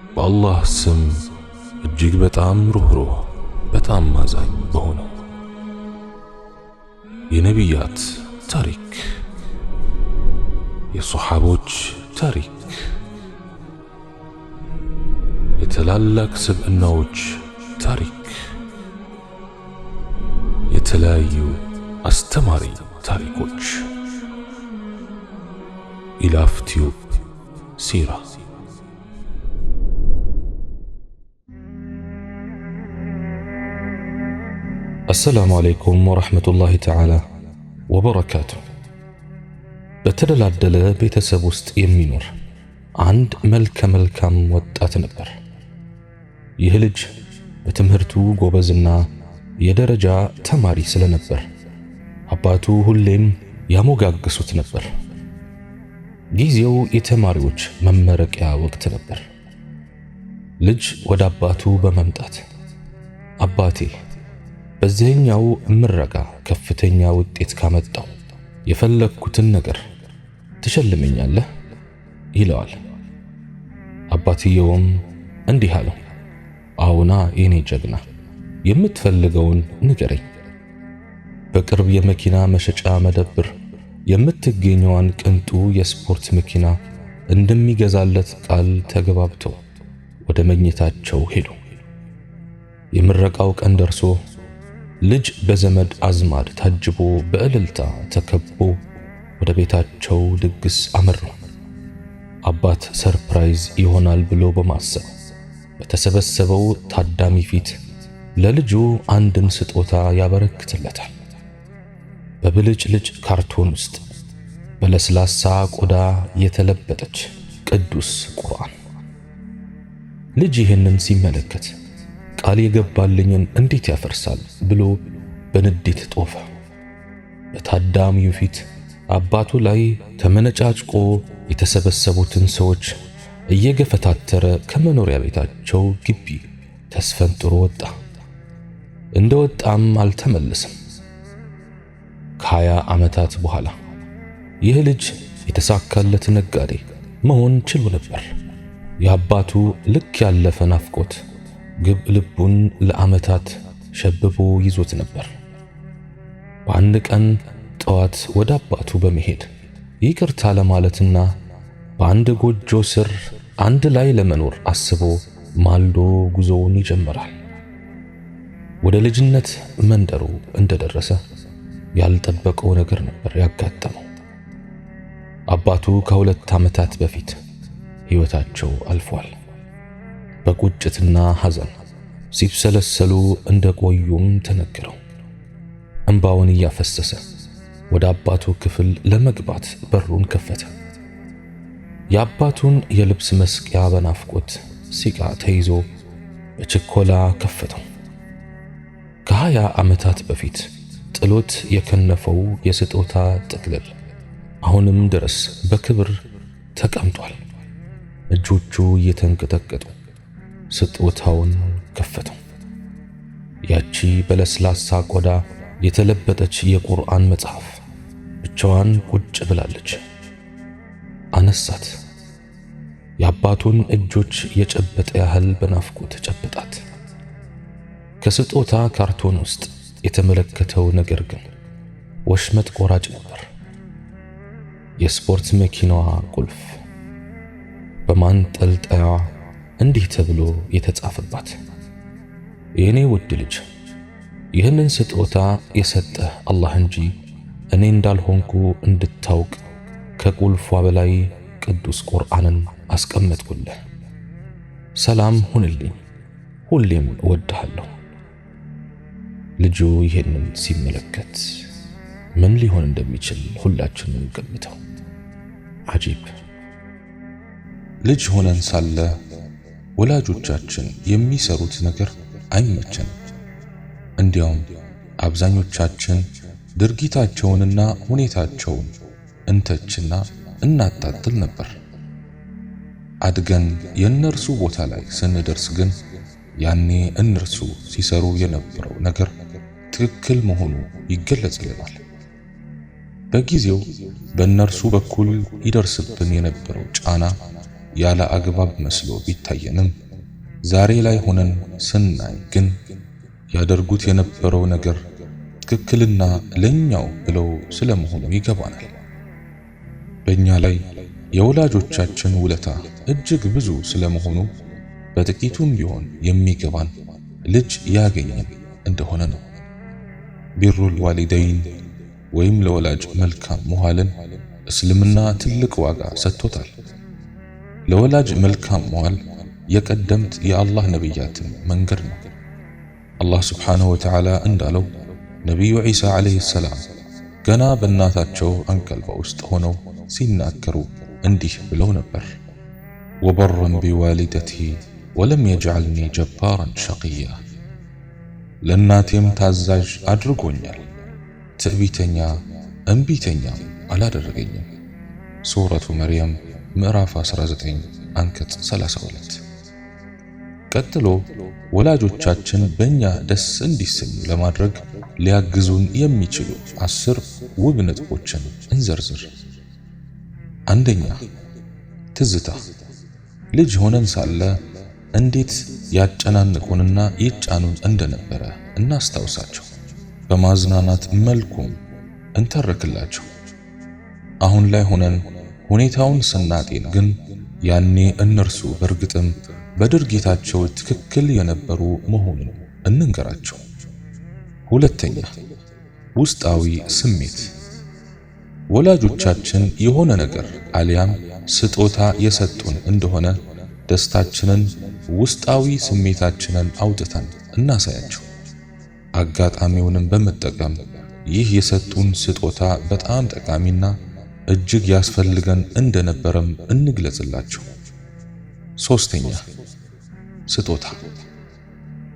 በአላህ ስም እጅግ በጣም ሩህሩህ በጣም አዛኝ በሆነው የነቢያት ታሪክ፣ የሶሐቦች ታሪክ፣ የታላላቅ ስብዕናዎች ታሪክ፣ የተለያዩ አስተማሪ ታሪኮች ኢላፍ ቲዩብ ሲራ። አሰላሙ አለይኩም ወረሕመቱላሂ ተዓላ ወበረካቱ። በተደላደለ ቤተሰብ ውስጥ የሚኖር አንድ መልከ መልካም ወጣት ነበር። ይህ ልጅ በትምህርቱ ጎበዝና የደረጃ ተማሪ ስለነበር አባቱ ሁሌም ያሞጋግሱት ነበር። ጊዜው የተማሪዎች መመረቂያ ወቅት ነበር። ልጅ ወደ አባቱ በመምጣት አባቴ በዚህኛው ምረቃ ከፍተኛ ውጤት ካመጣው የፈለግኩትን ነገር ትሸልመኛለህ ይለዋል። አባትየውም እንዲህ አለው፣ አዎና የኔ ጀግና፣ የምትፈልገውን ንገረኝ። በቅርብ የመኪና መሸጫ መደብር የምትገኘዋን ቅንጡ የስፖርት መኪና እንደሚገዛለት ቃል ተገባብተው ወደ መኝታቸው ሄዱ። የምረቃው ቀን ደርሶ ልጅ በዘመድ አዝማድ ታጅቦ በእልልታ ተከቦ ወደ ቤታቸው ድግስ አመሩ። አባት ሰርፕራይዝ ይሆናል ብሎ በማሰብ በተሰበሰበው ታዳሚ ፊት ለልጁ አንድን ስጦታ ያበረክትለታል። በብልጭልጭ ካርቶን ውስጥ በለስላሳ ቆዳ የተለበጠች ቅዱስ ቁርአን። ልጅ ይህንን ሲመለከት ቃል የገባልኝን እንዴት ያፈርሳል ብሎ በንዴት ጦፈ። በታዳሚው ፊት አባቱ ላይ ተመነጫጭቆ የተሰበሰቡትን ሰዎች እየገፈታተረ ከመኖሪያ ቤታቸው ግቢ ተስፈንጥሮ ወጣ። እንደወጣም አልተመለሰም። ከ20 ዓመታት በኋላ ይህ ልጅ የተሳካለት ነጋዴ መሆን ችሎ ነበር። የአባቱ ልክ ያለፈ ናፍቆት ግብ ልቡን ለዓመታት ሸብቦ ይዞት ነበር። በአንድ ቀን ጠዋት ወደ አባቱ በመሄድ ይቅርታ ለማለትና በአንድ ጎጆ ስር አንድ ላይ ለመኖር አስቦ ማልዶ ጉዞውን ይጀምራል። ወደ ልጅነት መንደሩ እንደደረሰ ያልጠበቀው ነገር ነበር ያጋጠመው። አባቱ ከ2 ዓመታት በፊት ሕይወታቸው አልፏል። በቁጭትና ሐዘን ሲብሰለሰሉ እንደቆዩም ተነገረው። እንባውን እያፈሰሰ ወደ አባቱ ክፍል ለመግባት በሩን ከፈተ። የአባቱን የልብስ መስቂያ በናፍቆት ሲቃ ተይዞ በችኮላ ከፈተው። ከ20 ዓመታት በፊት ጥሎት የከነፈው የስጦታ ጥቅልል አሁንም ድረስ በክብር ተቀምጧል። እጆቹ እየተንቀጠቀጡ ስጦታውን ከፈተው። ያቺ በለስላሳ ቆዳ የተለበጠች የቁርአን መጽሐፍ ብቻዋን ቁጭ ብላለች። አነሳት። የአባቱን እጆች የጨበጠ ያህል በናፍቆት ጨበጣት። ከስጦታ ካርቶን ውስጥ የተመለከተው ነገር ግን ወሽመጥ ቆራጭ ነበር። የስፖርት መኪናዋ ቁልፍ በማንጠልጠያዋ እንዲህ ተብሎ የተጻፈባት፣ የኔ ውድ ልጅ፣ ይህንን ስጦታ የሰጠህ አላህ እንጂ እኔ እንዳልሆንኩ እንድታውቅ ከቁልፏ በላይ ቅዱስ ቁርአንን አስቀመጥኩልህ። ሰላም ሁንልኝ፣ ሁሌም እወድሃለሁ። ልጁ ይህንን ሲመለከት ምን ሊሆን እንደሚችል ሁላችንም ገምተው። አጂብ! ልጅ ሆነን ሳለ ወላጆቻችን የሚሰሩት ነገር አይመቸንም። እንዲያውም አብዛኞቻችን ድርጊታቸውንና ሁኔታቸውን እንተችና እናጣጥል ነበር። አድገን የእነርሱ ቦታ ላይ ስንደርስ ግን ያኔ እነርሱ ሲሰሩ የነበረው ነገር ትክክል መሆኑ ይገለጽልናል። በጊዜው በእነርሱ በኩል ይደርስብን የነበረው ጫና ያለ አግባብ መስሎ ቢታየንም ዛሬ ላይ ሆነን ስናይ ግን ያደርጉት የነበረው ነገር ትክክልና ለኛው ብለው ስለመሆኑ ይገባናል። በእኛ ላይ የወላጆቻችን ውለታ እጅግ ብዙ ስለመሆኑ በጥቂቱም ቢሆን የሚገባን ልጅ ያገኘን እንደሆነ ነው። ቢሩል ዋሊደይን ወይም ለወላጅ መልካም መዋልን እስልምና ትልቅ ዋጋ ሰጥቶታል። ለወላጅ መልካም መዋል የቀደምት የአላህ ነቢያትን መንገድ ነው። አላህ ስብሓንሁ ወተዓላ እንዳለው ነቢዩ ዒሳ ዓለይሂ ሰላም ገና በእናታቸው አንቀልባ ውስጥ ሆነው ሲናገሩ እንዲህ ብለው ነበር፣ ወበረን ቢዋሊደቲ ወለም የጅዐልኒ ጀባራን ሸቂያ፣ ለእናቴም ታዛዥ አድርጎኛል፣ ትዕቢተኛ እምቢተኛም አላደረገኝም። ሱረቱ መርየም ምዕራፍ 19 አንቀጽ 32። ቀጥሎ ወላጆቻችን በእኛ ደስ እንዲሰኙ ለማድረግ ሊያግዙን የሚችሉ 10 ውብ ነጥቦችን እንዘርዝር። አንደኛ፣ ትዝታ። ልጅ ሆነን ሳለ እንዴት ያጨናንቁንና ይጫኑን እንደነበረ እናስታውሳቸው። በማዝናናት መልኩም እንተርክላቸው። አሁን ላይ ሆነን ሁኔታውን ስናጤን ግን ያኔ እነርሱ በእርግጥም በድርጊታቸው ትክክል የነበሩ መሆኑን እንንገራቸው። ሁለተኛ፣ ውስጣዊ ስሜት። ወላጆቻችን የሆነ ነገር አሊያም ስጦታ የሰጡን እንደሆነ ደስታችንን፣ ውስጣዊ ስሜታችንን አውጥተን እናሳያቸው። አጋጣሚውንም በመጠቀም ይህ የሰጡን ስጦታ በጣም ጠቃሚና እጅግ ያስፈልገን እንደነበረም እንግለጽላቸው። ሶስተኛ፣ ስጦታ።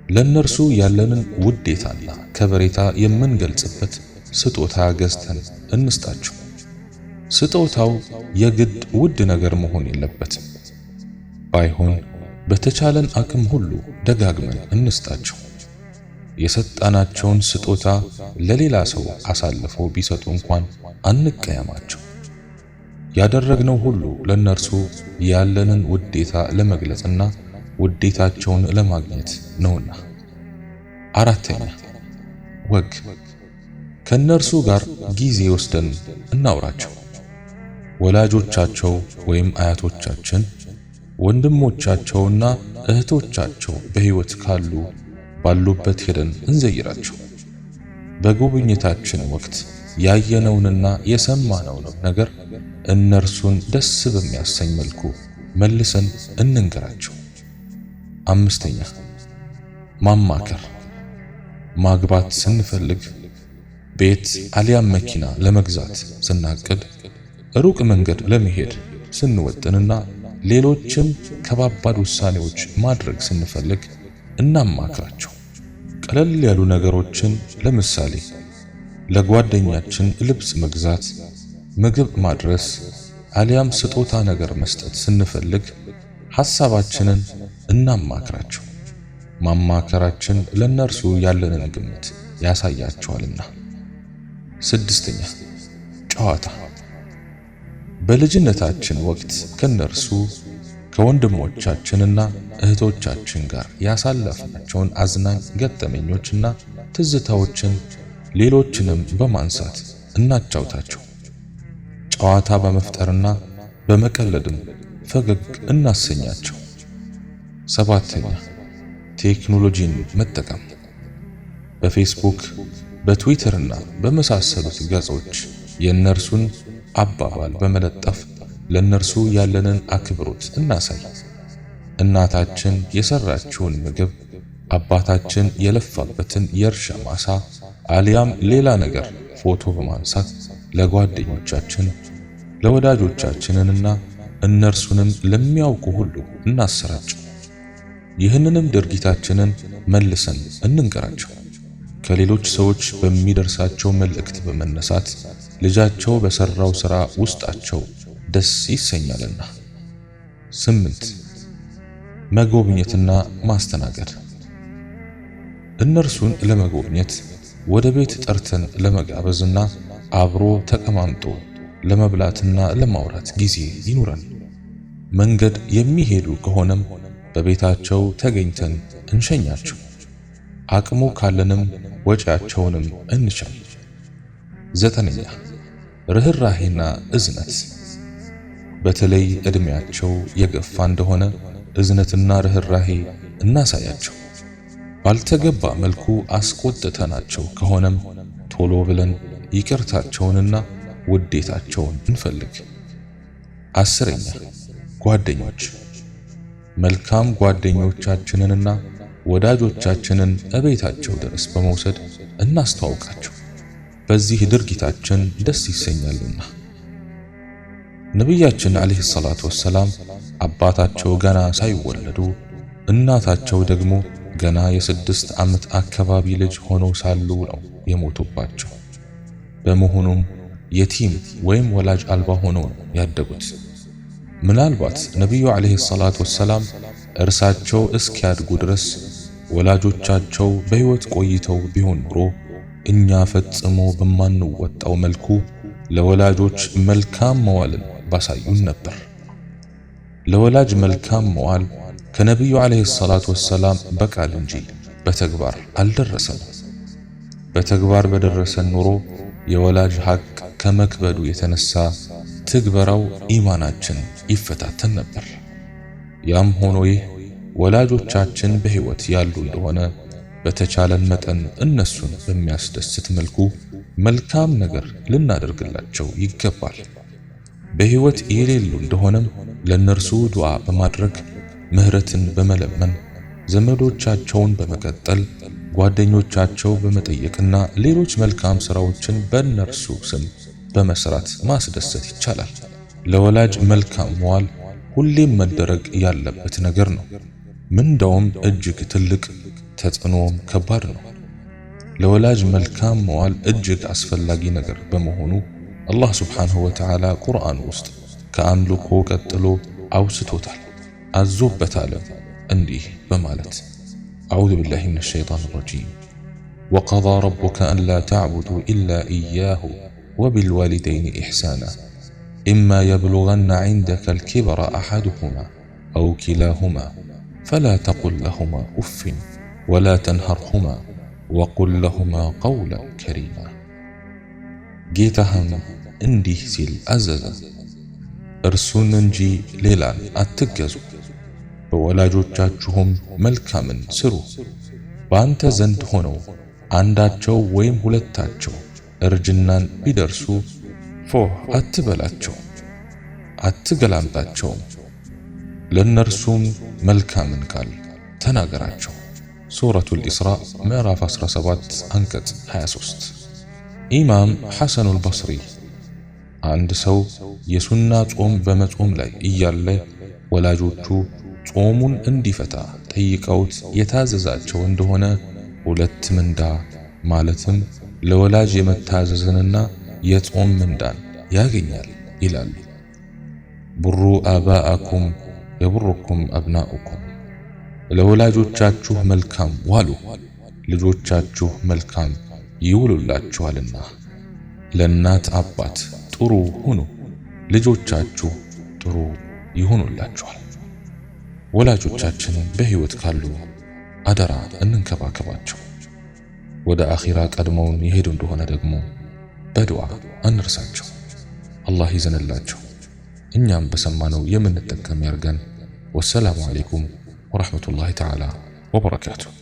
ለነርሱ ያለንን ውዴታና ከበሬታ የምንገልጽበት ስጦታ ገዝተን እንስጣቸው። ስጦታው የግድ ውድ ነገር መሆን የለበትም። ባይሆን በተቻለን አቅም ሁሉ ደጋግመን እንስጣቸው። የሰጣናቸውን ስጦታ ለሌላ ሰው አሳልፈው ቢሰጡ እንኳን አንቀያማቸው። ያደረግነው ሁሉ ለነርሱ ያለንን ውዴታ ለመግለጽና ውዴታቸውን ለማግኘት ነውና። አራተኛ፣ ወግ። ከነርሱ ጋር ጊዜ ወስደን እናውራቸው። ወላጆቻቸው ወይም አያቶቻችን ወንድሞቻቸውና እህቶቻቸው በሕይወት ካሉ ባሉበት ሄደን እንዘይራቸው። በጉብኝታችን ወቅት ያየነውንና የሰማነውን ነገር እነርሱን ደስ በሚያሰኝ መልኩ መልሰን እንንገራቸው። አምስተኛ፣ ማማከር። ማግባት ስንፈልግ፣ ቤት አሊያም መኪና ለመግዛት ስናቅድ፣ ሩቅ መንገድ ለመሄድ ስንወጥንና ሌሎችም ከባባድ ውሳኔዎች ማድረግ ስንፈልግ እናማክራቸው። ቀለል ያሉ ነገሮችን ለምሳሌ ለጓደኛችን ልብስ መግዛት፣ ምግብ ማድረስ አሊያም ስጦታ ነገር መስጠት ስንፈልግ ሐሳባችንን እናማክራቸው። ማማከራችን ለነርሱ ያለንን ግምት ያሳያቸዋልና። ስድስተኛ፣ ጨዋታ። በልጅነታችን ወቅት ከነርሱ ከወንድሞቻችንና እህቶቻችን ጋር ያሳለፍናቸውን አዝናኝ ገጠመኞችና ትዝታዎችን ሌሎችንም በማንሳት እናጫውታቸው። ጨዋታ በመፍጠርና በመቀለድም ፈገግ እናሰኛቸው። ሰባተኛ፣ ቴክኖሎጂን መጠቀም። በፌስቡክ በትዊተርና በመሳሰሉት ገጾች የእነርሱን አባባል በመለጠፍ ለነርሱ ያለንን አክብሮት እናሳይ። እናታችን የሰራችውን ምግብ፣ አባታችን የለፋበትን የእርሻ ማሳ አሊያም ሌላ ነገር ፎቶ በማንሳት ለጓደኞቻችን ለወዳጆቻችንና እነርሱንም ለሚያውቁ ሁሉ እናሰራጭ። ይህንንም ድርጊታችንን መልሰን እንንገራቸው። ከሌሎች ሰዎች በሚደርሳቸው መልእክት በመነሳት ልጃቸው በሰራው ሥራ ውስጣቸው ደስ ይሰኛልና። 8 መጎብኘትና ማስተናገድ። እነርሱን ለመጎብኘት ወደ ቤት ጠርተን ለመጋበዝና አብሮ ተቀማምጦ ለመብላትና ለማውራት ጊዜ ይኑረን። መንገድ የሚሄዱ ከሆነም በቤታቸው ተገኝተን እንሸኛቸው። አቅሙ ካለንም ወጪያቸውንም እንቻል። 9ኛ ርህራሄና እዝነት። በተለይ እድሜያቸው የገፋ እንደሆነ እዝነትና ርህራሄ እናሳያቸው። ባልተገባ መልኩ አስቆጥተናቸው ከሆነም ቶሎ ብለን ይቅርታቸውንና ውዴታቸውን እንፈልግ። 10ኛ ጓደኞች። መልካም ጓደኞቻችንንና ወዳጆቻችንን እቤታቸው ድረስ በመውሰድ እናስተዋውቃቸው። በዚህ ድርጊታችን ደስ ይሰኛልና። ነቢያችን አለይሂ ሰላቱ ወሰላም አባታቸው ገና ሳይወለዱ እናታቸው ደግሞ ገና የ6 ዓመት አካባቢ ልጅ ሆነው ሳሉ ነው የሞቱባቸው። በመሆኑም የቲም ወይም ወላጅ አልባ ሆነው ነው ያደጉት። ምናልባት ነቢዩ አለይሂ ሰላቱ ወሰላም እርሳቸው እስኪያድጉ ድረስ ወላጆቻቸው በሕይወት ቆይተው ቢሆን ኖሮ እኛ ፈጽሞ በማንወጣው መልኩ ለወላጆች መልካም መዋልን ባሳዩን ነበር። ለወላጅ መልካም መዋል ከነቢዩ አለይሂ ሰላቱ ወሰላም በቃል እንጂ በተግባር አልደረሰም። በተግባር በደረሰን ኖሮ የወላጅ ሐቅ ከመክበዱ የተነሳ ትግበራው ኢማናችን ይፈታተን ነበር። ያም ሆኖ ይህ ወላጆቻችን በሕይወት ያሉ እንደሆነ በተቻለን መጠን እነሱን በሚያስደስት መልኩ መልካም ነገር ልናደርግላቸው ይገባል። በሕይወት የሌሉ እንደሆነም ለነርሱ ዱዓ በማድረግ ምህረትን በመለመን ዘመዶቻቸውን በመቀጠል ጓደኞቻቸው በመጠየቅና ሌሎች መልካም ሥራዎችን በእነርሱ ስም በመስራት ማስደሰት ይቻላል። ለወላጅ መልካም መዋል ሁሌም መደረግ ያለበት ነገር ነው። ምንዳውም እጅግ ትልቅ፣ ተጽዕኖም ከባድ ነው። ለወላጅ መልካም መዋል እጅግ አስፈላጊ ነገር በመሆኑ አላህ ሱብሓነሁ ወተዓላ ቁርአን ውስጥ ከአምልኮ ቀጥሎ አውስቶታል፣ አዞበታል እንዲህ በማለት አዑዙ ቢላሂ ሚነ ሸይጣኒ ረጂም ወቀዳ ረቡከ አንላ ተዕቡዱ ኢላ ኢያሁ ወቢልዋሊደይኒ ኢሕሳና ኢማ የብሉገነ ዒንደከ አልኪበረ አሐዱሁማ አው ኪላሁማ ፈላ ተቁል ለሁማ ኡፍን ወላ ተንሀርሁማ ወቁል ለሁማ ቀውለን ከሪማ። ጌታህም እንዲህ ሲል አዘዘ፣ እርሱን እንጂ ሌላን አትገዙ፣ በወላጆቻችሁም መልካምን ስሩ። በአንተ ዘንድ ሆነው አንዳቸው ወይም ሁለታቸው እርጅናን ቢደርሱ ፎህ አትበላቸው፣ አትገላምጣቸውም። ለነርሱም መልካምን ቃል ተናገራቸው። ሱረቱል ኢስራእ ምዕራፍ 17 አንቀጽ 23። ኢማም ሐሰኑል በስሪ አንድ ሰው የሱና ጾም በመጾም ላይ እያለ ወላጆቹ ጾሙን እንዲፈታ ጠይቀውት የታዘዛቸው እንደሆነ 2 ምንዳ ማለትም ለወላጅ የመታዘዝንና የጾም ምንዳን ያገኛል ይላሉ። ብሩ አባአኩም የብሩኩም አብናኡኩም። ለወላጆቻችሁ መልካም ዋሉ፣ ልጆቻችሁ መልካም ይውሉላችኋልና። ለእናት አባት ጥሩ ሁኑ፣ ልጆቻችሁ ጥሩ ይሆኑላችኋል። ወላጆቻችንን በሕይወት ካሉ አደራ እንንከባከባቸው። ወደ አኺራ ቀድመውን የሄዱ እንደሆነ ደግሞ በዱዓ አንርሳቸው። አላህ ይዘንላቸው፣ እኛም በሰማነው የምንጠቀም ያርገን። ወሰላሙ አለይኩም ወራህመቱላሂ ተዓላ ወበረካቱሁ።